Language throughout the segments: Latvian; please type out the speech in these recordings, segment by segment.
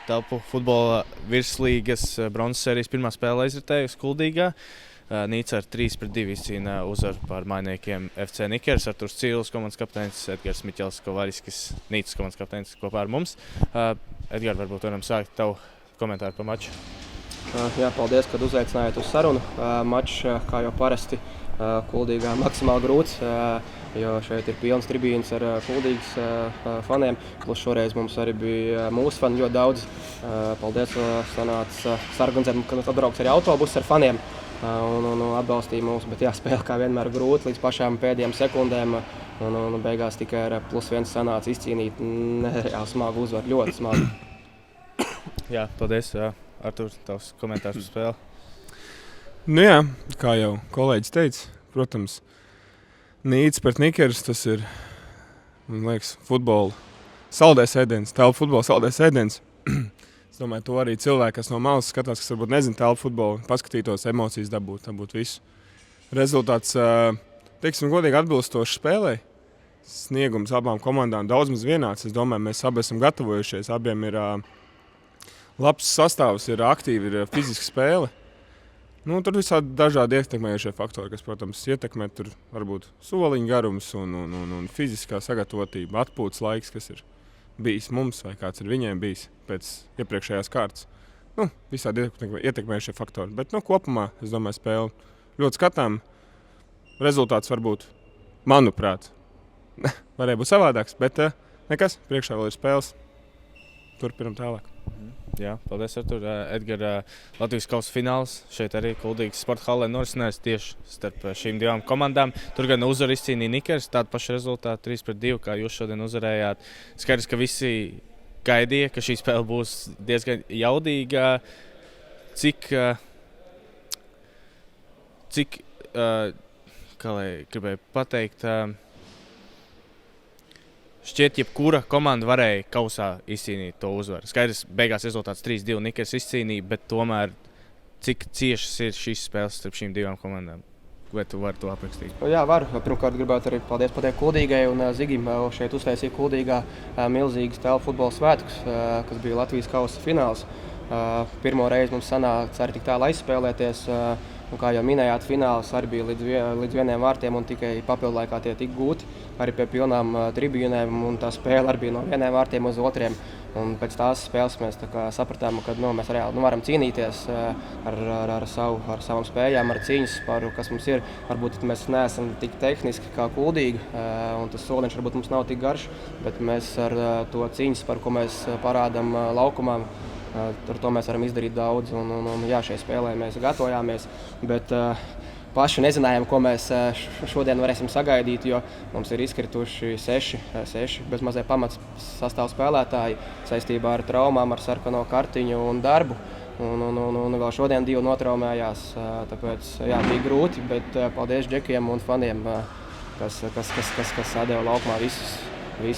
telpu futbola virslīgas bronzas sērijas pirmā spēle aizritējusi Kuldīgā. Nīca ar 3-2 izcīna uzvaru pār mainiekiem FC Nikers. Arturs Cīlis, komandas kapteinis, Edgars Miķels Kovaļskis, Nīcas komandas kapteinis kopā ar mums. Edgars, varbūt varam sākt tavu komentāru par maču. Jā, paldies, kad uzaicinājāt uz sarunu. Mačs, kā jau parasti, Kuldīgā maksimāli grūts, jo šeit ir pilns tribīns ar Kuldīgas faniem. Plus šoreiz mums arī bija mūsu fani ļoti daudz. Paldies, sanāca sarganzēm, ka atbrauks arī autobus ar faniem un atbalstīja mūs. Bet jā, spēle kā vienmēr grūti līdz pašām pēdējām sekundēm. Un beigās tikai ar +1 sanāca izcīnīt nereāli smagu uzvaru, ļoti smagu. Jā, paldies. Artur, tavs komentārs par spēli. Nu jā, kā jau kolēģis teica, protams, Nīca pret Nikers, tas ir, man liekas, futbola saldais ēdiens, telpu futbola saldais ēdiens. Es domāju, to arī cilvēki, kas no malas skatās, kas varbūt nezina telpu futbolu, paskatītos emocijas dabūt visu. Rezultāts, teiksim, godīgi atbilstoši spēlē. Sniegums abām komandām daudz maz vienāds. Es domāju, mēs abi esam gatavojušies, abiem ir labs sastāvs, ir aktīvi, ir fiziska spēle. Nu, tur visādi dažādi ietekmējušie faktori, kas, protams, ietekmē tur varbūt soliņu garums un fiziskā sagatavotība, atpūtas laiks, kas ir bijis mums vai kāds ir viņiem bijis pēc iepriekšējās kārtas. Nu, visādi ietekmējušie faktori, bet kopumā, es domāju, spēle ļoti skatām. Rezultāts varbūt, manuprāt, varēja būt savādāks, bet nekas, priekšā vēl ir spēles. Turpinam tālāk. Jā, paldies, Artur. Edgar, Latvijas kausa fināls šeit arī Kuldīgas sporta hallē norisinājās tieši starp šīm divām komandām. Tur gan uzvaru izcīnīja Nikers, tādu pašu rezultātu 3-2, kā jūs šodien uzvarējāt. Skaidrs, ka visi gaidīja, ka šī spēle būs diezgan jaudīga. Cik kā lai gribēju pateikt, šķiet, jebkura komanda varēja kausā izcīnīt to uzvaru. Skaidrs, beigās rezultāts 3-2 Nikers izcīnīja, bet tomēr cik ciešas ir šīs spēles starp šīm divām komandām? Vai tu vari to aprakstīt? Jā, varu. Pirmkārt, gribētu arī paldies pateikt Kuldīgai un Zigim. Šeit uztaisīja Kuldīgā milzīgas telpu futbola svētkus, kas bija Latvijas kausa fināls. Pirmo reizi mums sanāca arī tik tālu aizspēlēties. Un, kā jau minējāt, fināls arī bija līdz vieniem vārtiem un tikai papildu laikā tie tika gūti. Arī pie pilnām tribīnēm un tā spēle arī bija no vieniem vārtiem uz otriem. Un pēc tās spēles mēs sapratām, ka mēs reāli varam cīnīties ar savām spējām, ar cīņas paru, kas mums ir. Varbūt mēs neesam tik tehniski kā Kuldīga, un tas soliņš varbūt mums nav tik garš, bet mēs ar to cīņas paru, ko mēs parādām laukumā, ar to mēs varam izdarīt daudz. Jā, šajā spēlē mēs gatavojāmies, bet paši nezinājām, ko mēs šodien varēsim sagaidīt, jo mums ir izkrituši 6 bez mazai pamats sastāv spēlētāji saistībā ar traumām, ar sarkano kartiņu un darbu. Un vēl šodien 2 notraumējās, tāpēc jā, bija grūti, bet paldies džekiem un faniem, kas sadeva laukumā visus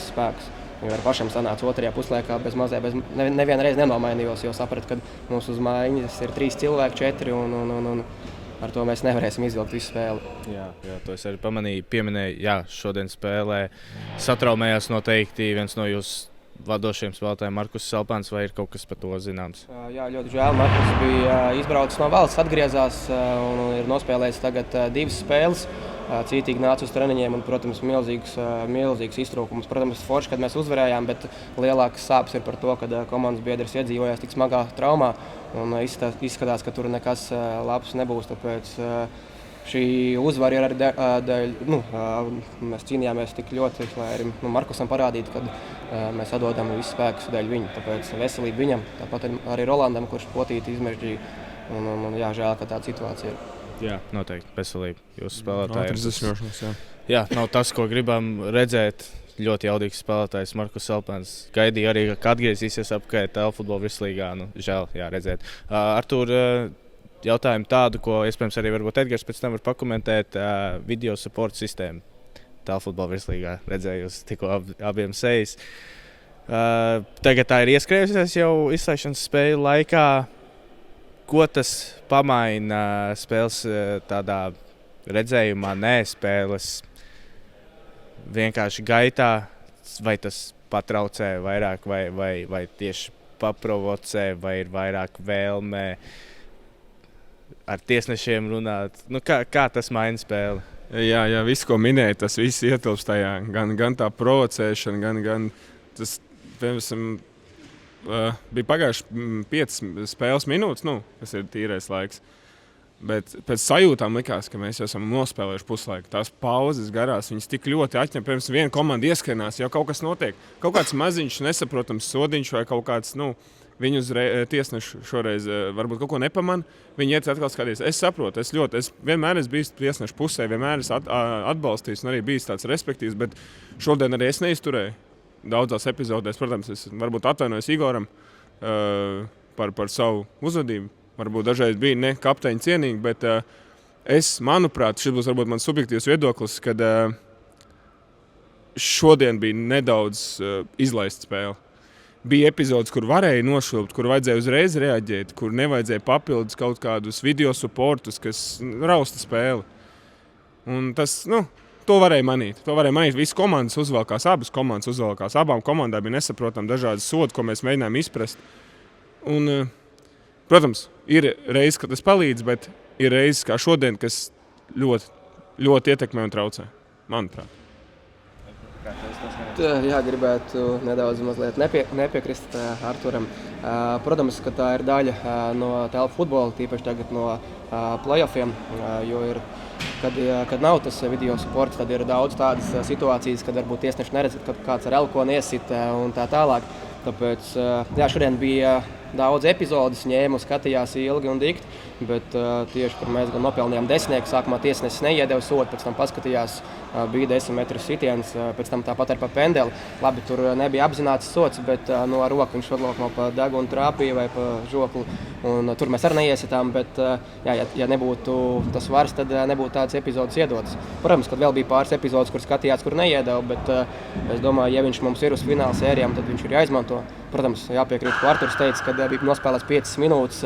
spēkus. Jo ar pašam sanāca otrajā puslaikā nevienu reizi nenomainījos, jo sapratu, ka mums uz mājiņas ir 3 cilvēki, 4 un ar to mēs nevarēsim izvilkt visu spēli. Jā, to es arī pieminēju. Jā, šodien spēlē satraumējās noteikti viens no jūsu vadošiem spēlētājiem, Markus Selpāns, vai ir kaut kas par to zināms? Jā, ļoti žēl. Markus bija izbraucis no valsts, atgriezās un ir nospēlējis tagad 2 spēles. Cītīgi nāca uz treniņiem un, protams, milzīgs iztrūkums. Protams, forši, kad mēs uzvarējām, bet lielākas sāpes ir par to, ka komandas biedrs iedzīvojās tik smagā traumā un izskatās, ka tur nekas labs nebūs. Tāpēc šī uzvara ir arī dēļ, mēs cīnījāmies tik ļoti, lai arī Markusam parādītu, ka mēs atdodam visu spēkus dēļ viņa. Tāpēc veselība viņam, tāpat arī Rolandam, kurš potīti izmežģīja. Un jā, žēl, ka tāda situācija ir. Jā, noteikti veselība jūsu spēlētājiem. Jā, nav tas, ko gribam redzēt. Ļoti jaudīgs spēlētājs Markus Selpāns. Gaidīja arī, ka atgriezīsies apkārt telpu futbola virslīgā. Žēl, jā, redzēt. Artur, jautājumu tādu, ko iespējams arī varbūt Edgars pēc tam var pakomentēt. Video support sistēma telpu futbola virslīgā. Redzēju tikko abiem sejas. Tagad tā ir ieskrējusies jau izslēgšanas spēļu laikā. Ko tas pamaina spēles tādā redzējumā, spēles vienkārši gaitā, vai tas patraucē vairāk, vai tieši paprovocē, vai ir vairāk vēlme ar tiesnešiem runāt? Nu, kā tas maina spēli? Jā, viss, ko minēja, tas viss ietilpst tajā. Gan tā provocēšana, gan tas, piemēram, bija pagājuši 5 spēles minūtes, kas ir tīrais laiks. Bet pēc sajūtām likās, ka mēs jau esam nospēlējuši puslaiku. Tās pauzes garās, viņas tik ļoti atņem. Piemēram, viena komanda ieskrienās, jau kaut kas notiek. Kaut kāds maziņš, nesaprotams sodiņš vai kaut kāds, viņu tiesneši šoreiz varbūt kaut ko nepamana. Viņi iet atkal skatīties. Es saprotu, es vienmēr esmu bijis tiesnešu pusē, vienmēr esmu atbalstījis un arī bijis tāds respektīvs, bet šodien arī es neizturēju. Daudzās epizodēs, protams, es varbūt atvainojos Igoram par savu uzvedību. Varbūt dažreiz bija ne kapteiņa cienīgi, bet manuprāt, šis būs varbūt mans subjektīvs viedoklis, kad šodien bija nedaudz izlaista spēle. Bija epizodes, kur varēja nošvilpt, kur vajadzēja uzreiz reaģēt, kur nevajadzēja papildus kaut kādus video supportus, kas rausta spēli. Un tas, to varēja manīt. Visas komandas uzvalkās, abas komandas uzvalkās. Abām komandām bija nesaprotami dažādi sodi, ko mēs mēģinājām izprast. Un, protams, ir reizes, kad tas palīdz, bet ir reizes kā šodien, kas ļoti, ļoti ietekmē un traucē, manuprāt. Jā, gribētu nedaudz mazliet nepiekrist Arturam. Protams, ka tā ir daļa no telefutbola, tīpaši tagad no playoffiem, jo kad nav tas video supports, tad ir daudz tādas situācijas, kad varbūt tiesneši neredz, kad kāds ar elkoni iesit un tā tālāk. Tāpēc šodien bija daudz epizodes, ņēmu, skatījās ilgi un dikti, bet tieši kur mēs gan nopelnījām 10, sākumā tiesnesis neiedeva sodu, pēc tam paskatījās, bija 10 metru sitiens, pēc tam tāpat ar pa pendeli. Labi, tur nebija apzināts sods, bet no roka viņš varbūt pa degunu trāpīja vai pa žokli, un tur mēs arī neiesitām, bet ja nebūtu tas vars, tad nebūtu tādas epizodes iedotas. Protams, kad vēl bija pāris epizodes, kur skatījās, kur neiedeva, bet es domāju, ja viņš mums ir uz fināla sērijām, tad viņš ir jāizmanto. Protams, jāpiekrīt, ko Arturs teica, kad bija nospēlēts 5 minūtes,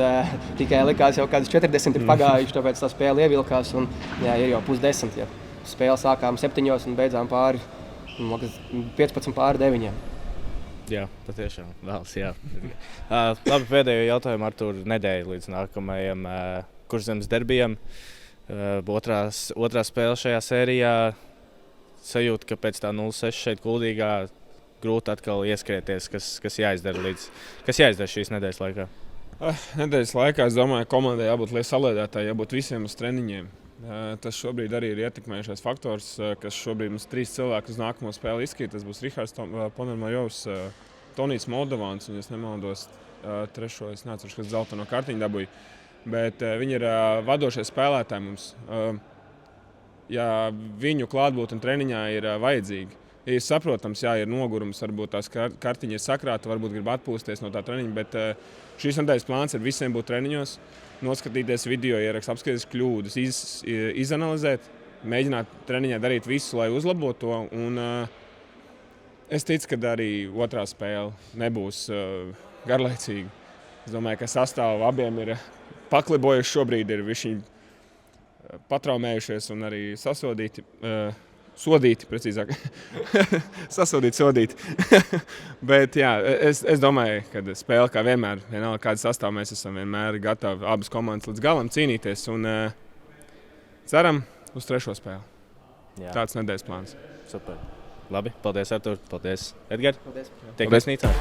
tikai likās jau kādas 40 ir pagājuši, tāpēc tā spēle ievilkās un ir jau 9:30. Ja. Spēle sākām 7 un beidzām pāri 15:9. Jā, patiešām vēlas, jā. Labi, pēdējo jautājumu, Artur, nedēļu līdz nākamajam Kurzemes derbijam. Otrā spēle šajā sērijā. Sajūta, ka pēc tā 0-6 šeit Kuldīgā grūti atkal ieskrieties, kas jāizdara šīs nedēļas laikā? Nedēļas laikā, es domāju, komandai jābūt saliedētāji, jābūt visiem uz treniņiem. Tas šobrīd arī ir ietekmējušais faktors, kas šobrīd mums 3 cilvēki uz nākamo spēli izskīt. Tas būs Rihards Ponermajovs, Tonijs Moldovāns, un es nemaldos trešo, es neatceros, kas zelta no kartiņa dabūja. Bet viņi ir vadošie spēlētāji mums. Ja viņu klātbūtne treniņā ir vajadzīga, ir saprotams, ir nogurums, varbūt tās kartiņa ir sakrāta, varbūt grib atpūsties no tā treniņa, bet šīs nedēļas plāns ir visiem būt treniņos, noskatīties video ierakstu, apskatīties kļūdas, izanalizēt, mēģināt treniņā darīt visu, lai uzlabotu to. Un es ticu, ka arī otrā spēle nebūs garlaicīga. Es domāju, ka sastāvu abiem ir paklibojuši šobrīd, ir viņi patraumējušies un arī sasodīti. Sodīti, precīzāk. Sodīti. Bet jā, es domāju, ka spēle kā vienmēr, vienalga kāda sastāv, mēs esam vienmēr gatavi abas komandas līdz galam cīnīties un ceram uz trešo spēli. Jā. Tāds nedēļas plāns. Super. Labi, paldies Artur, paldies Edgar. Paldies. Tiekamies Nīcā.